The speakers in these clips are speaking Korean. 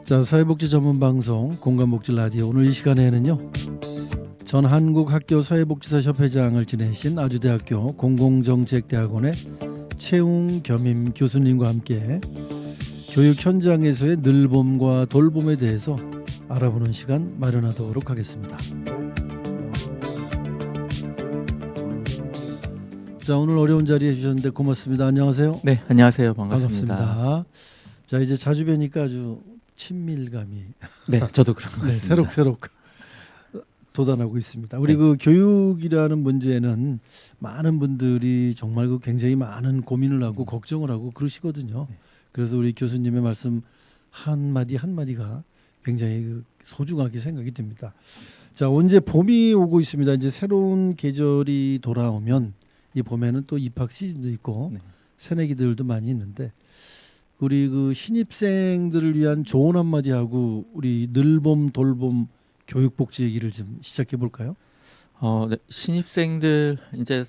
자, 사회복지 전문 방송 공감복지 라디오, 오늘 이 시간에는요, 전 한국학교사회복지사 협회장을 지내신 아주대학교 공공정책대학원의 최웅 겸임 교수님과 함께 교육 현장에서의 늘봄과 돌봄에 대해서 알아보는 시간 마련하도록 하겠습니다. 자, 오늘 어려운 자리에 주셨는데 고맙습니다. 안녕하세요. 네, 안녕하세요. 반갑습니다. 자, 이제 자주 뵈니까 아주 친밀감이 네, 저도 그런 것 네, 같습니다. 새록새록 돋아나고 있습니다. 우리 네. 그 교육이라는 문제는 많은 분들이 정말 그 굉장히 많은 고민을 하고 걱정을 하고 그러시거든요. 네. 그래서 우리 교수님의 말씀 한마디 한마디가 굉장히 그 소중하게 생각이 듭니다. 자, 언제 봄이 오고 있습니다. 이제 새로운 계절이 돌아오면 이 봄에는 또 입학 시즌도 있고 네. 새내기들도 많이 있는데, 우리 그 신입생들을 위한 조언 한마디 하고 우리 늘봄 돌봄 교육복지 얘기를 좀 시작해 볼까요? 네, 신입생들 이제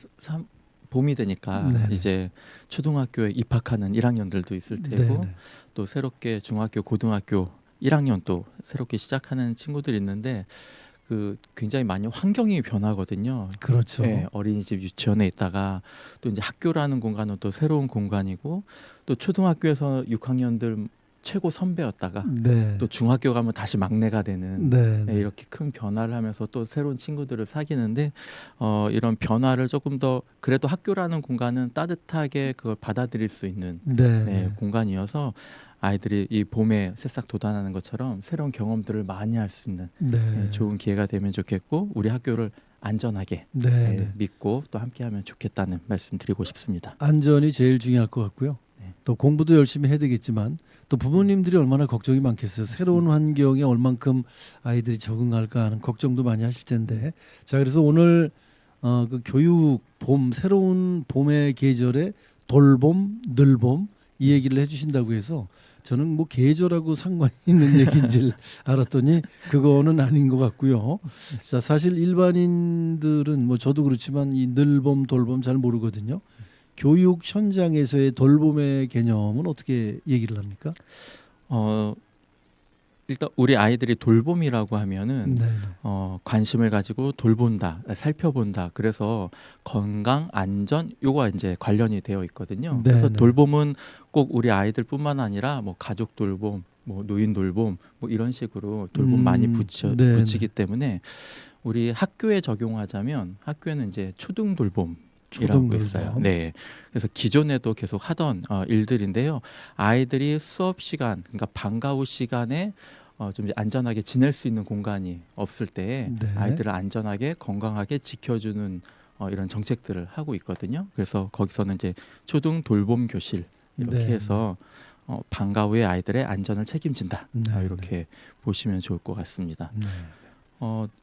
봄이 되니까 네네. 이제 초등학교에 입학하는 1학년들도 있을 테고 네네. 또 새롭게 중학교, 고등학교 1학년 또 새롭게 시작하는 친구들이 있는데 그 굉장히 많이 환경이 변하거든요. 그렇죠. 네, 어린이집 유치원에 있다가 또 이제 학교라는 공간은 또 새로운 공간이고 또 초등학교에서 6학년들 최고 선배였다가 네. 또 중학교 가면 다시 막내가 되는 네. 네, 이렇게 큰 변화를 하면서 또 새로운 친구들을 사귀는데 이런 변화를 조금 더 그래도 학교라는 공간은 따뜻하게 그걸 받아들일 수 있는 네. 네, 공간이어서 아이들이 이 봄에 새싹 돋아나는 것처럼 새로운 경험들을 많이 할 수 있는 네. 좋은 기회가 되면 좋겠고 우리 학교를 안전하게 네. 믿고 또 함께하면 좋겠다는 말씀 드리고 싶습니다. 안전이 제일 중요할 것 같고요. 네. 또 공부도 열심히 해야 되겠지만 또 부모님들이 얼마나 걱정이 많겠어요. 새로운 환경에 얼만큼 아이들이 적응할까 하는 걱정도 많이 하실 텐데, 자, 그래서 오늘 그 교육 봄, 새로운 봄의 계절에 돌봄, 늘봄 이 얘기를 해주신다고 해서 저는 뭐 계절하고 상관이 있는 얘기인 줄 알았더니 그거는 아닌 것 같고요. 자, 사실 일반인들은 뭐 저도 그렇지만 이 늘봄, 돌봄 잘 모르거든요. 교육 현장에서의 돌봄의 개념은 어떻게 얘기를 합니까? 일단 우리 아이들이 돌봄이라고 하면은 네. 관심을 가지고 돌본다, 살펴본다. 그래서 건강, 안전 요거와 이제 관련이 되어 있거든요. 네, 그래서 네. 돌봄은 꼭 우리 아이들뿐만 아니라 뭐 가족 돌봄, 뭐 노인 돌봄, 뭐 이런 식으로 돌봄 많이 네, 붙이기 때문에 우리 학교에 적용하자면 학교에는 이제 초등 돌봄 이라고 있어요. 초등돌봄. 네, 그래서 기존에도 계속 하던 일들인데요. 아이들이 수업 시간, 그러니까 방과 후 시간에 좀 이제 안전하게 지낼 수 있는 공간이 없을 때 네. 아이들을 안전하게 건강하게 지켜주는 이런 정책들을 하고 있거든요. 그래서 거기서는 이제 초등 돌봄 교실 이렇게 네. 해서 방과 후에 아이들의 안전을 책임진다. 네. 이렇게 보시면 좋을 것 같습니다. 네.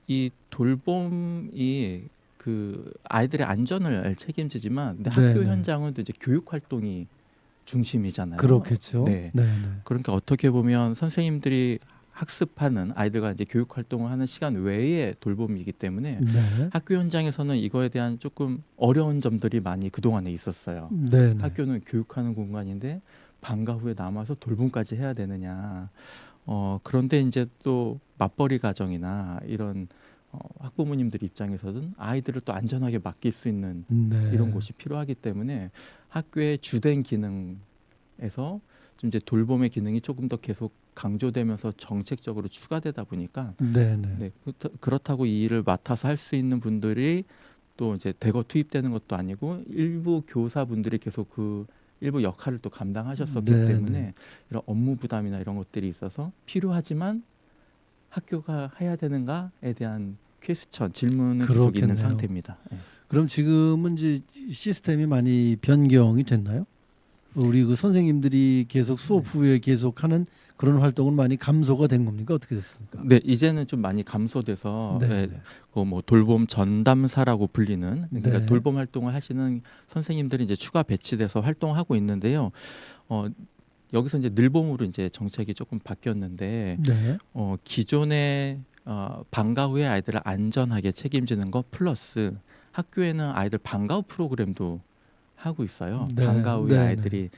이 돌봄이 그 아이들의 안전을 책임지지만 근데 네, 학교 네. 현장은 또 이제 교육 활동이 중심이잖아요. 그렇겠죠. 네. 네. 네. 그러니까 어떻게 보면 선생님들이 학습하는 아이들과 이제 교육 활동을 하는 시간 외에 돌봄이기 때문에 네. 학교 현장에서는 이거에 대한 조금 어려운 점들이 많이 그동안에 있었어요. 네. 네. 학교는 교육하는 공간인데 방과 후에 남아서 돌봄까지 해야 되느냐. 그런데 이제 또 맞벌이 가정이나 이런 학부모님들 입장에서는 아이들을 또 안전하게 맡길 수 있는 네. 이런 곳이 필요하기 때문에 학교의 주된 기능에서 좀 이제 돌봄의 기능이 조금 더 계속 강조되면서 정책적으로 추가되다 보니까 네. 네. 네, 그렇다고 이 일을 맡아서 할 수 있는 분들이 또 이제 대거 투입되는 것도 아니고 일부 교사분들이 계속 그 일부 역할을 또 감당하셨었기 네, 때문에 네. 이런 업무 부담이나 이런 것들이 있어서 필요하지만 학교가 해야 되는가에 대한 퀘스천 질문은 계속 그렇겠네요. 있는 상태입니다. 네. 그럼 지금은 이제 시스템이 많이 변경이 됐나요? 우리 그 선생님들이 계속 수업 후에 계속하는 그런 활동은 많이 감소가 된 겁니까? 어떻게 됐습니까? 네, 이제는 좀 많이 감소돼서 네. 뭐 돌봄 전담사라고 불리는 그러니까 네. 돌봄 활동을 하시는 선생님들이 이제 추가 배치돼서 활동하고 있는데요. 여기서 이제 늘봄으로 이제 정책이 조금 바뀌었는데 네. 기존에 방과 후에 아이들을 안전하게 책임지는 거 플러스 학교에는 아이들 방과 후 프로그램도 하고 있어요. 네. 방과 후에 네, 아이들이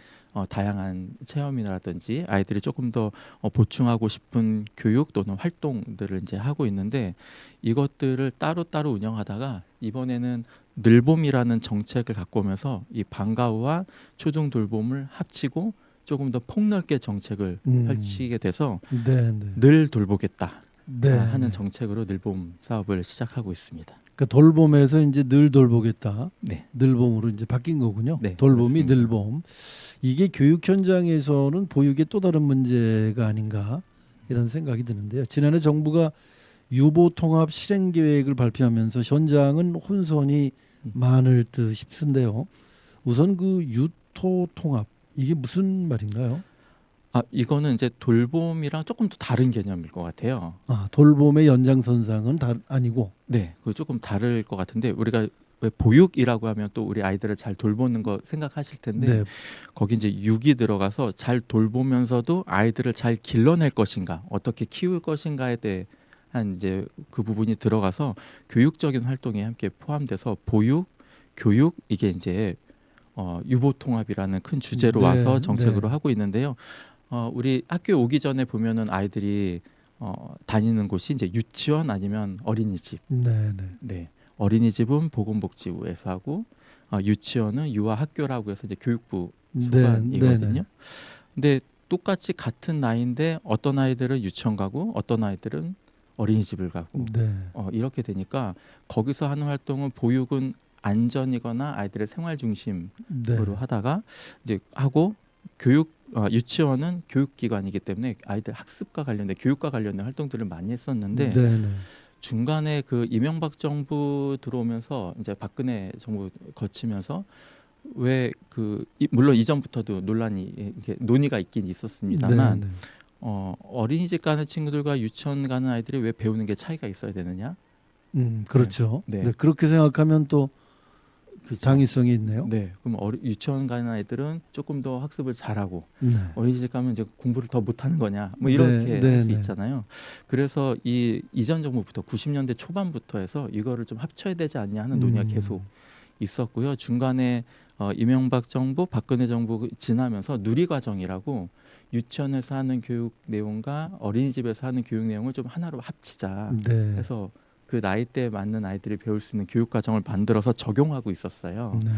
다양한 체험이라든지 아이들이 조금 더 보충하고 싶은 교육 또는 활동들을 이제 하고 있는데 이것들을 따로따로 운영하다가 이번에는 늘봄이라는 정책을 갖고 오면서 이 방과후와 초등 돌봄을 합치고 조금 더 폭넓게 정책을 펼치게 돼서 네, 네. 늘 돌보겠다 네, 하는 네. 정책으로 늘봄 사업을 시작하고 있습니다. 그러니까 돌봄에서 이제 늘 돌보겠다. 네. 늘봄으로 이제 바뀐 거군요. 네, 돌봄이 그렇습니다. 늘봄. 이게 교육 현장에서는 보육의 또 다른 문제가 아닌가 이런 생각이 드는데요. 지난해 정부가 유보 통합 실행 계획을 발표하면서 현장은 혼선이 많을 듯 싶은데요. 우선 그 유토 통합 이게 무슨 말인가요? 이거는 이제 돌봄이랑 조금 더 다른 개념일 것 같아요. 돌봄의 연장선상은 아니고. 네, 그 조금 다를 것 같은데 우리가 왜 보육이라고 하면 또 우리 아이들을 잘 돌보는 거 생각하실 텐데 네. 거기 이제 육이 들어가서 잘 돌보면서도 아이들을 잘 길러낼 것인가, 어떻게 키울 것인가에 대한 이제 그 부분이 들어가서 교육적인 활동이 함께 포함돼서 보육, 교육 이게 이제 유보 통합이라는 큰 주제로 네, 와서 정책으로 네. 하고 있는데요. 우리 학교 오기 전에 보면은 아이들이 다니는 곳이 이제 유치원 아니면 어린이집. 네, 네. 네, 어린이집은 보건복지부에서 하고 유치원은 유아학교라고 해서 이제 교육부 네, 소관이거든요. 네, 네. 근데 똑같이 같은 나이인데 어떤 아이들은 유치원 가고 어떤 아이들은 어린이집을 가고 네. 이렇게 되니까 거기서 하는 활동은 보육은 안전이거나 아이들의 생활 중심으로 네. 하다가 이제 하고 유치원은 교육기관이기 때문에 아이들 학습과 관련된 교육과 관련된 활동들을 많이 했었는데 네, 네. 중간에 그 이명박 정부 들어오면서 이제 박근혜 정부 거치면서 왜 물론 이전부터도 논란이 이렇게 논의가 있긴 있었습니다만 네, 네. 어린이집 가는 친구들과 유치원 가는 아이들이 왜 배우는 게 차이가 있어야 되느냐? 그렇죠. 네. 네, 그렇게 생각하면 또 그죠? 당위성이 있네요. 네, 그럼 유치원 가는 아이들은 조금 더 학습을 잘하고 네. 어린이집 가면 이제 공부를 더 못하는 거냐 뭐 이렇게 네, 할 수 네. 있잖아요. 그래서 이 이전 정부부터 90년대 초반부터 해서 이거를 좀 합쳐야 되지 않냐 하는 논의가 계속 있었고요. 중간에 이명박 정부, 박근혜 정부 지나면서 누리과정이라고 유치원에서 하는 교육 내용과 어린이집에서 하는 교육 내용을 좀 하나로 합치자 네. 해서 그 나이대에 맞는 아이들이 배울 수 있는 교육과정을 만들어서 적용하고 있었어요. 네.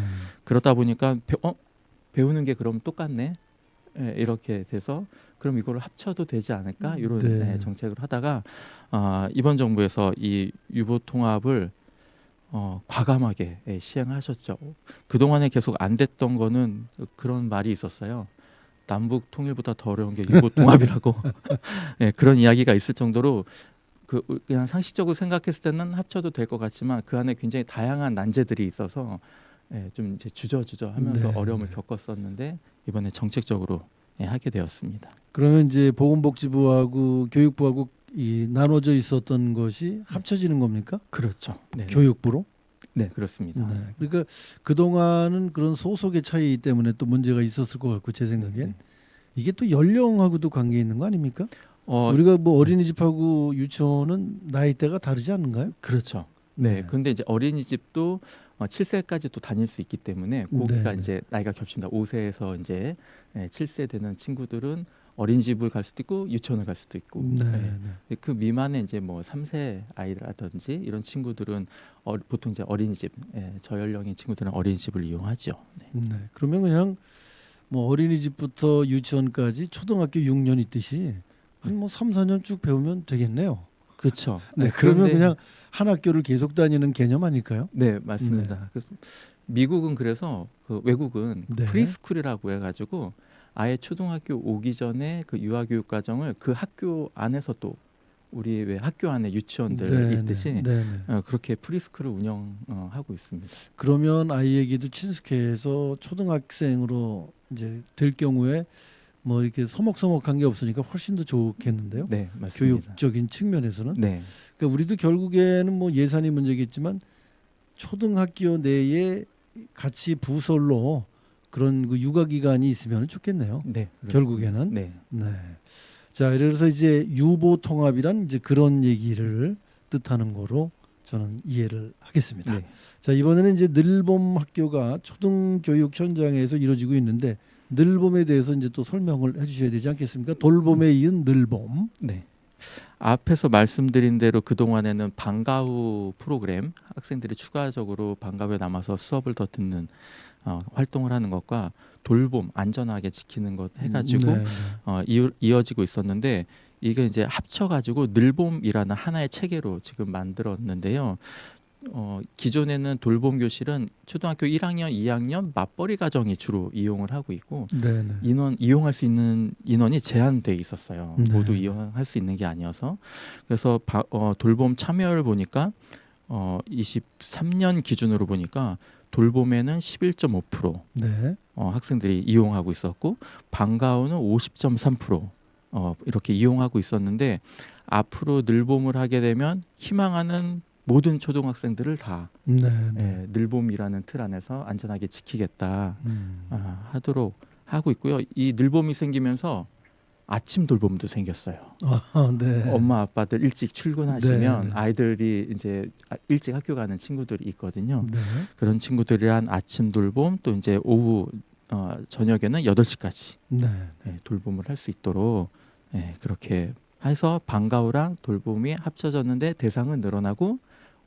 그러다 보니까 배우는 게 그럼 똑같네. 이렇게 돼서 그럼 이거를 합쳐도 되지 않을까 이런 네. 정책을 하다가 이번 정부에서 이 유보 통합을 과감하게 시행하셨죠. 그 동안에 계속 안 됐던 거는 그런 말이 있었어요. 남북 통일보다 더 어려운 게 유보 통합이라고 그런 이야기가 있을 정도로 그냥 상식적으로 생각했을 때는 합쳐도 될 것 같지만 그 안에 굉장히 다양한 난제들이 있어서 좀 이제 주저주저 하면서 네, 어려움을 네. 겪었었는데 이번에 정책적으로 하게 되었습니다. 그러면 이제 보건복지부하고 교육부하고 이 나눠져 있었던 것이 합쳐지는 겁니까? 그렇죠. 네, 교육부로? 네 그렇습니다. 네. 그러니까 그 동안은 그런 소속의 차이 때문에 또 문제가 있었을 것 같고 제 생각엔 이게 또 연령하고도 관계 있는 거 아닙니까? 우리가 뭐 어린이집하고 유치원은 나이대가 다르지 않은가요? 그렇죠. 네. 네. 근데 이제 어린이집도 7세까지 또 다닐 수 있기 때문에 거기가 네, 이제 나이가 겹칩니다. 5세에서 이제 7세 되는 친구들은 어린이집을 갈 수도 있고 유치원을 갈 수도 있고 네, 네. 그 미만의 이제 뭐 3세 아이라든지 이런 친구들은 보통 이제 어린이집 저연령인 친구들은 어린이집을 이용하죠. 네. 네. 그러면 그냥 뭐 어린이집부터 유치원까지 초등학교 6년 있듯이 한 뭐 3, 4년 쭉 배우면 되겠네요. 그렇죠. 네. 그러면 그냥 한 학교를 계속 다니는 개념 아닐까요? 네, 맞습니다. 그래서 미국은 그래서 외국은 네. 프리스쿨이라고 해가지고 아예 초등학교 오기 전에 그 유아교육 과정을 그 학교 안에서 또 우리 왜 학교 안에 유치원들 있듯이 네. 그렇게 프리스쿨을 운영하고 있습니다. 그러면 아이에게도 친숙해서 초등학생으로 이제 될 경우에 뭐 이렇게 서먹서먹한 게 없으니까 훨씬 더 좋겠는데요. 네, 맞습니다. 교육적인 측면에서는. 네, 그러니까 우리도 결국에는 뭐 예산이 문제겠지만 초등학교 내에 같이 부설로 그런 그 육아 기관이 있으면 좋겠네요. 네, 그렇습니다. 결국에는. 네, 네. 자, 그래서 이제 유보 통합이란 이제 그런 얘기를 뜻하는 거로 저는 이해를 하겠습니다. 네. 자, 이번에는 이제 늘봄 학교가 초등교육 현장에서 이루어지고 있는데 늘봄에 대해서 이제 또 설명을 해주셔야 되지 않겠습니까? 돌봄에 이은 늘봄. 네. 앞에서 말씀드린 대로 그 동안에는 방과 후 프로그램 학생들이 추가적으로 방과 후에 남아서 수업을 더 듣는 활동을 하는 것과 돌봄 안전하게 지키는 것 해가지고 네, 이어지고 있었는데 이게 이제 합쳐가지고 늘봄이라는 하나의 체계로 지금 만들었는데요. 기존에는 돌봄 교실은 초등학교 1학년, 2학년 맞벌이 가정이 주로 이용을 하고 있고 네, 네. 이용할 수 있는 인원이 제한돼 있었어요. 네. 모두 이용할 수 있는 게 아니어서 그래서 돌봄 참여를 보니까 23년 기준으로 보니까 돌봄에는 11.5% 네. 학생들이 이용하고 있었고 방과 후는 50.3% 이렇게 이용하고 있었는데 앞으로 늘봄을 하게 되면 희망하는 모든 초등학생들을 다 네, 네. 늘봄이라는 틀 안에서 안전하게 지키겠다 음. 하도록 하고 있고요. 이 늘봄이 생기면서 아침 돌봄도 생겼어요. 네. 엄마 아빠들 일찍 출근하시면 네, 네. 아이들이 이제 일찍 학교 가는 친구들이 있거든요. 네. 그런 친구들이란 아침 돌봄 또 이제 오후 저녁에는 8시까지 네. 돌봄을 할 수 있도록 그렇게 해서 방과 후랑 돌봄이 합쳐졌는데 대상은 늘어나고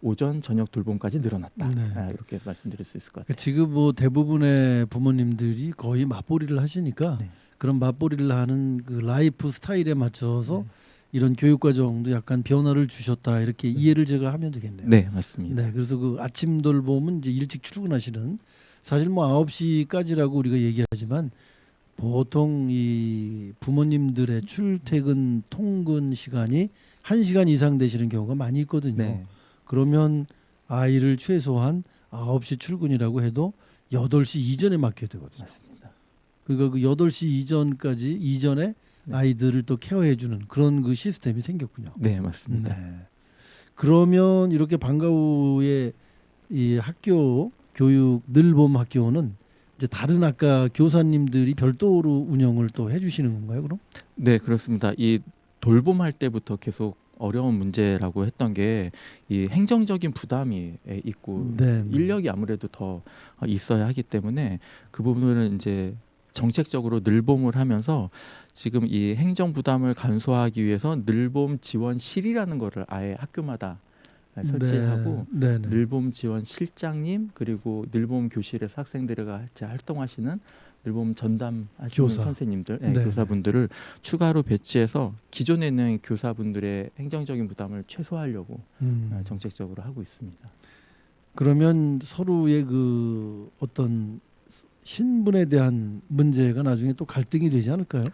오전 저녁 돌봄까지 늘어났다. 네. 이렇게 말씀드릴 수 있을 것 그러니까 같아요. 지금 뭐 대부분의 부모님들이 거의 맞벌이를 하시니까 네. 그런 맞벌이를 하는 그 라이프 스타일에 맞춰서 네. 이런 교육 과정도 약간 변화를 주셨다 이렇게 이해를 제가 하면 되겠네요. 네, 맞습니다. 네, 그래서 그 아침 돌봄은 이제 일찍 출근하시는 사실 뭐 9시까지라고 우리가 얘기하지만 보통 이 부모님들의 출퇴근 통근 시간이 1시간 이상 되시는 경우가 많이 있거든요. 네. 그러면 아이를 최소한 9시 출근이라고 해도 8시 이전에 맡겨야 되거든요. 맞습니다. 그러니까 그 8시 이전에 네. 아이들을 또 케어해 주는 그런 그 시스템이 생겼군요. 네, 맞습니다. 네. 그러면 이렇게 방과 후에 이 학교 교육 늘봄 학교는 이제 다른 아까 교사님들이 별도로 운영을 또 해주시는 건가요? 그럼? 네, 그렇습니다. 이 돌봄할 때부터 계속 어려운 문제라고 했던 게 이 행정적인 부담이 있고 네. 인력이 아무래도 더 있어야 하기 때문에 그 부분은 이제 정책적으로 늘봄을 하면서 지금 이 행정 부담을 간소화하기 위해서 늘봄 지원실이라는 거를 아예 학교마다 설치하고 네. 네. 늘봄 지원 실장님 그리고 늘봄 교실에서 학생들이 같이 활동하시는 늘봄 전담하시는 교사. 선생님들, 네. 교사분들을 추가로 배치해서 기존에 있는 교사분들의 행정적인 부담을 최소화하려고 정책적으로 하고 있습니다. 그러면 서로의 그 어떤 신분에 대한 문제가 나중에 또 갈등이 되지 않을까요?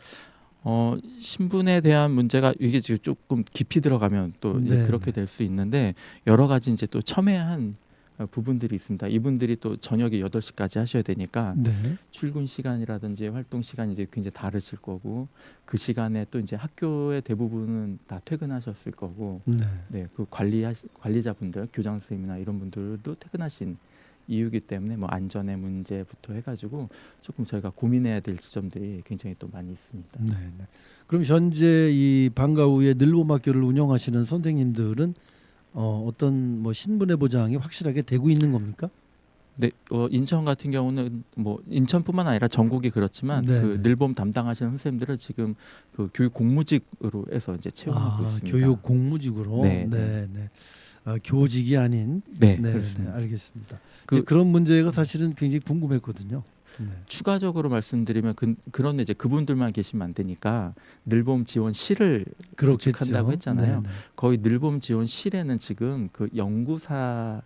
신분에 대한 문제가 이게 지금 조금 깊이 들어가면 또 이제 네. 그렇게 될 수 있는데 여러 가지 이제 또 첨예한 부분들이 있습니다. 이분들이 또 저녁에 8시까지 하셔야 되니까 네. 출근 시간이라든지 활동 시간이 이제 굉장히 다르실 거고 그 시간에 또 이제 학교의 대부분은 다 퇴근하셨을 거고 네. 그 관리자분들, 교장 선생님이나 이런 분들도 퇴근하신 이유기 때문에 뭐 안전의 문제부터 해가지고 조금 저희가 고민해야 될 지점들이 굉장히 또 많이 있습니다. 네. 그럼 현재 이 방과 후에 늘봄 학교를 운영하시는 선생님들은 어떤 뭐 신분의 보장이 확실하게 되고 있는 겁니까? 네, 인천 같은 경우는 뭐 인천뿐만 아니라 전국이 그렇지만 네, 그 네. 늘봄 담당하시는 선생님들은 지금 그 교육 공무직으로 해서 이제 채용하고 있습니다. 교육 공무직으로. 네, 네. 교직이 아닌. 네, 네, 그렇습니다. 알겠습니다. 그- 그런 문제가 사실은 굉장히 궁금했거든요. 네. 추가적으로 말씀드리면 그런데 이제 그분들만 계시면 안 되니까 늘봄 지원실을 그렇겠죠. 구축한다고 했잖아요. 네, 네. 거의 늘봄 지원실에는 지금 그 연구사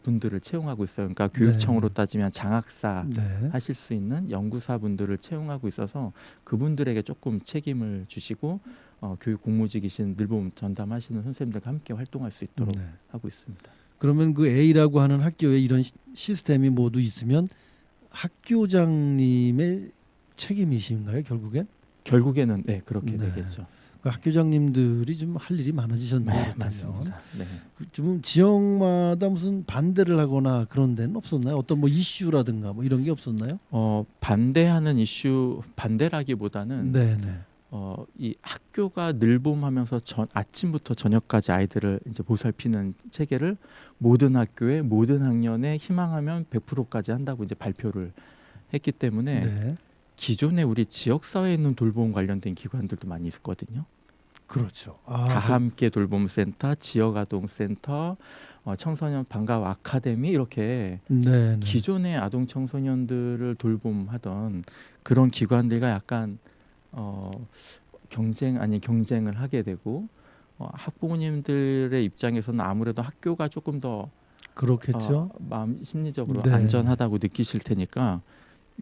분들을 채용하고 있어요. 그러니까 교육청으로 따지면 장학사 네. 하실 수 있는 연구사 분들을 채용하고 있어서 그분들에게 조금 책임을 주시고 교육 공무직이신 늘봄 전담하시는 선생님들과 함께 활동할 수 있도록 네. 하고 있습니다. 그러면 그 A라고 하는 학교에 이런 시스템이 모두 있으면 학교장님의 책임이신가요, 결국엔? 결국에는 네, 그렇게 네. 되겠죠. 그 학교장님들이 좀 할 일이 많아지셨네요. 네, 그렇다면. 맞습니다. 네. 좀 지역마다 무슨 반대를 하거나 그런 데는 없었나요? 어떤 뭐 이슈라든가 뭐 이런 게 없었나요? 반대하는 이슈 반대라기보다는 네. 이 학교가 늘봄하면서 아침부터 저녁까지 아이들을 이제 보살피는 체계를 모든 학교에 모든 학년에 희망하면 100%까지 한다고 이제 발표를 했기 때문에 네. 기존에 우리 지역 사회에 있는 돌봄 관련된 기관들도 많이 있거든요. 그렇죠. 다 함께 돌봄센터, 지역아동센터, 청소년 방과후 아카데미 이렇게 네, 네. 기존의 아동 청소년들을 돌봄하던 그런 기관들과 약간 경쟁 아닌 경쟁을 하게 되고 학부모님들의 입장에서는 아무래도 학교가 조금 더 그렇겠죠. 마음 심리적으로 네. 안전하다고 느끼실 테니까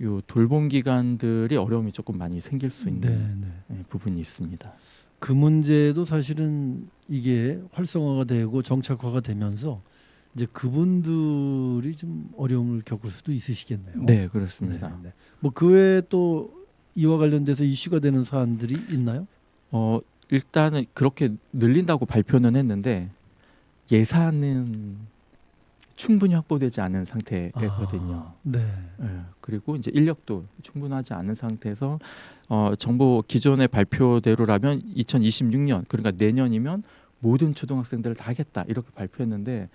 요 돌봄 기관들이 어려움이 조금 많이 생길 수 있는 네, 네. 부분이 있습니다. 그 문제도 사실은 이게 활성화가 되고 정착화가 되면서 이제 그분들이 좀 어려움을 겪을 수도 있으시겠네요. 네, 그렇습니다. 네, 네. 뭐 그 외에 또 이와 관련돼서 이슈가 되는 사안들이 있나요? 일단은 그렇게 늘린다고 발표는 했는데 예산은 충분히 확보되지 않은 상태거든요. 네. 예, 그리고 이제 인력도 충분하지 않은 상태에서 정부 기존의 발표대로라면 2026년 그러니까 내년이면 모든 초등학생들을 다 하겠다 이렇게 발표했는데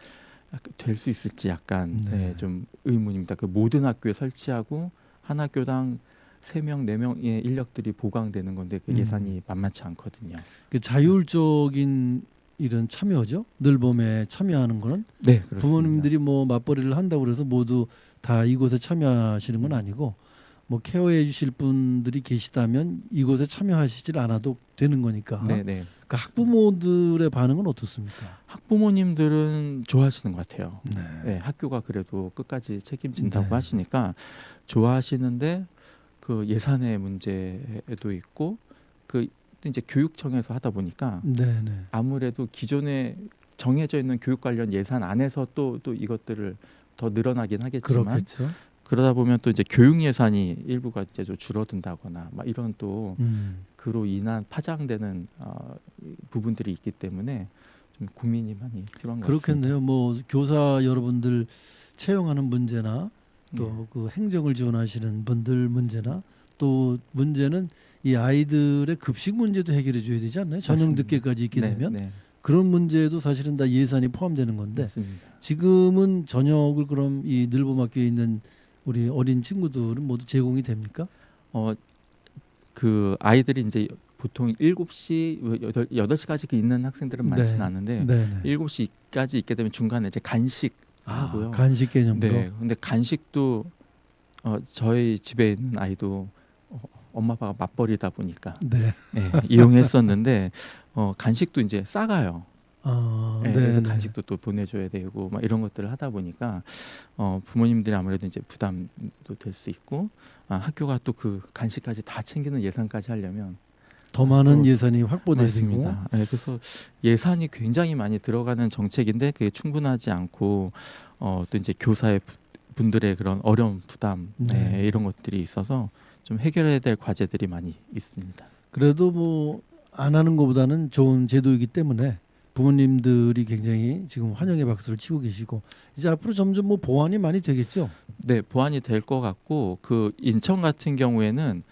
될 수 있을지 약간 네. 좀 의문입니다. 그 모든 학교에 설치하고 한 학교당 3명, 4명의 인력들이 보강되는 건데 그 예산이 만만치 않거든요. 그 자율적인 이런 참여죠. 늘봄에 참여하는 거는 네, 그렇습니다. 부모님들이 뭐 맞벌이를 한다고 그래서 모두 다 이곳에 참여하시는 건 아니고 뭐 케어해 주실 분들이 계시다면 이곳에 참여하시질 않아도 되는 거니까. 네, 네. 그 학부모들의 반응은 어떻습니까? 학부모님들은 좋아하시는 것 같아요. 네. 네, 학교가 그래도 끝까지 책임진다고 네. 하시니까 좋아하시는데 그 예산의 문제도 있고 그 이제 교육청에서 하다 보니까 네, 네. 아무래도 기존에 정해져 있는 교육 관련 예산 안에서 또 이것들을 더 늘어나긴 하겠지만 그렇겠죠. 그러다 보면 또 이제 교육 예산이 일부가 이제 좀 줄어든다거나 막 이런 또 그로 인한 파장되는 부분들이 있기 때문에 좀 고민이 많이 필요한 것 같습니다. 그렇겠네요. 뭐 교사 여러분들 채용하는 문제나 또 그 행정을 지원하시는 분들 문제나 또 문제는 이 아이들의 급식 문제도 해결해 줘야 되지 않나요? 저녁 맞습니다. 늦게까지 있게 네, 되면 네, 그런 문제도 사실은 다 예산이 포함되는 건데 맞습니다. 지금은 저녁을 그럼 이 늘봄학교에 있는 우리 어린 친구들은 모두 제공이 됩니까? 그 아이들이 이제 보통 7시, 8시까지 있는 학생들은 많지는 네. 않은데 네, 네. 7시까지 있게 되면 중간에 이제 간식 하고요. 간식 개념으로. 네. 근데 간식도 저희 집에 있는 아이도 엄마 아빠가 맞벌이다 보니까 네. 이용했었는데 간식도 이제 싸가요. 네, 그래서 네. 간식도 또 보내줘야 되고 막 이런 것들을 하다 보니까 부모님들이 아무래도 이제 부담도 될 수 있고 학교가 또 그 간식까지 다 챙기는 예산까지 하려면 더 많은 또 예산이 확보되고 맞습니다. 그래서 예산이 굉장히 많이 들어가는 정책인데 그게 충분하지 않고 또 이제 교사의 분들의 그런 어려운 부담 네. 이런 것들이 있어서 좀 해결해야 될 과제들이 많이 있습니다. 그래도 뭐 안 하는 것보다는 좋은 제도이기 때문에 부모님들이 굉장히 지금 환영의 박수를 치고 계시고 이제 앞으로 점점 뭐 보완이 많이 되겠죠. 네, 보완이 될 것 같고 그 인천 같은 경우에는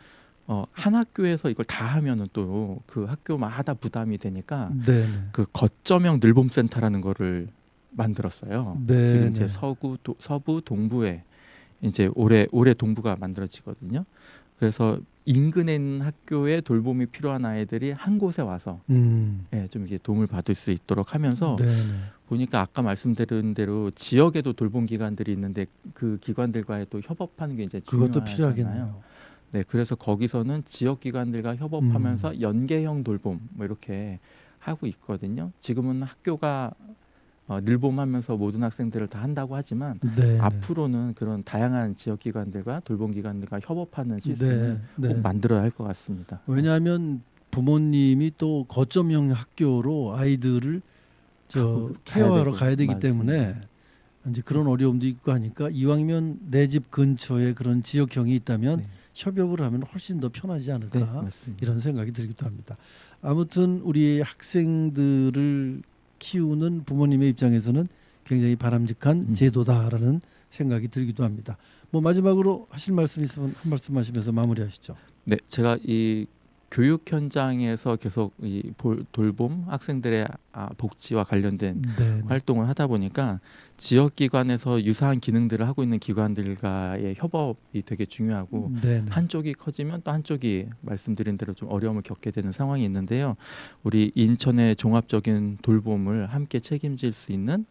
한 학교에서 이걸 다 하면은 또 그 학교마다 부담이 되니까 네, 그 거점형 늘봄센터라는 거를 만들었어요. 네, 지금 이제 네. 서부 동부에 이제 올해 동부가 만들어지거든요. 그래서 인근에 있는 학교에 돌봄이 필요한 아이들이 한 곳에 와서 좀 이렇게 도움을 받을 수 있도록 하면서 네, 네. 보니까 아까 말씀드린 대로 지역에도 돌봄 기관들이 있는데 그 기관들과의 또 협업하는 게 이제 그것도 중요하잖아요. 필요하겠네요. 네, 그래서 거기서는 지역 기관들과 협업하면서 연계형 돌봄 뭐 이렇게 하고 있거든요. 지금은 학교가 늘봄하면서 모든 학생들을 다 한다고 하지만 네, 앞으로는 그런 다양한 지역 기관들과 돌봄 기관들과 협업하는 시스템을 네, 꼭 네. 만들어야 할 것 같습니다. 왜냐하면 부모님이 또 거점형 학교로 아이들을 케어하러 가야 되기 맞습니다. 때문에 이제 그런 어려움도 있고 하니까 이왕이면 내 집 근처에 그런 지역형이 있다면 네. 협업을 하면 훨씬 더 편하지 않을까 네, 맞습니다. 이런 생각이 들기도 합니다. 아무튼 우리 학생들을 키우는 부모님의 입장에서는 굉장히 바람직한 제도다라는 생각이 들기도 합니다. 뭐 마지막으로 하실 말씀 있으면 한 말씀 하시면서 마무리하시죠. 네, 제가 이 교육 현장에서 계속 돌봄 학생들의 복지와 관련된 네. 활동을 하다 보니까 지역 기관에서 유사한 기능들을 하고 있는 기관들과의 협업이 되게 중요하고 네. 한쪽이 커지면 또 한쪽이 말씀드린 대로 좀 어려움을 겪게 되는 상황이 있는데요. 우리 인천의 종합적인 돌봄을 함께 책임질 수 있는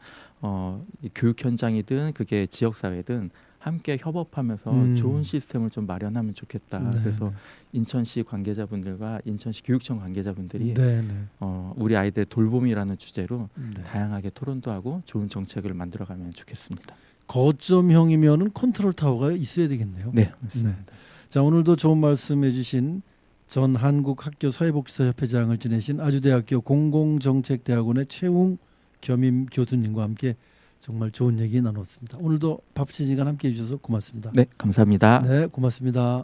이 교육 현장이든 그게 지역 사회든 함께 협업하면서 좋은 시스템을 좀 마련하면 좋겠다. 네. 그래서 인천시 관계자분들과 인천시 교육청 관계자분들이 네. 우리 아이들 돌봄이라는 주제로 네. 다양하게 토론도 하고 좋은 정책을 만들어가면 좋겠습니다. 거점형이면은 컨트롤 타워가 있어야 되겠네요. 네, 맞습니다. 자, 오늘도 좋은 말씀해주신 전 한국학교사회복지사협회장을 지내신 아주대학교 공공정책대학원의 최웅 겸임 교수님과 함께 정말 좋은 얘기 나눴습니다. 오늘도 바쁘신 시간 함께해 주셔서 고맙습니다. 네, 감사합니다. 네, 고맙습니다.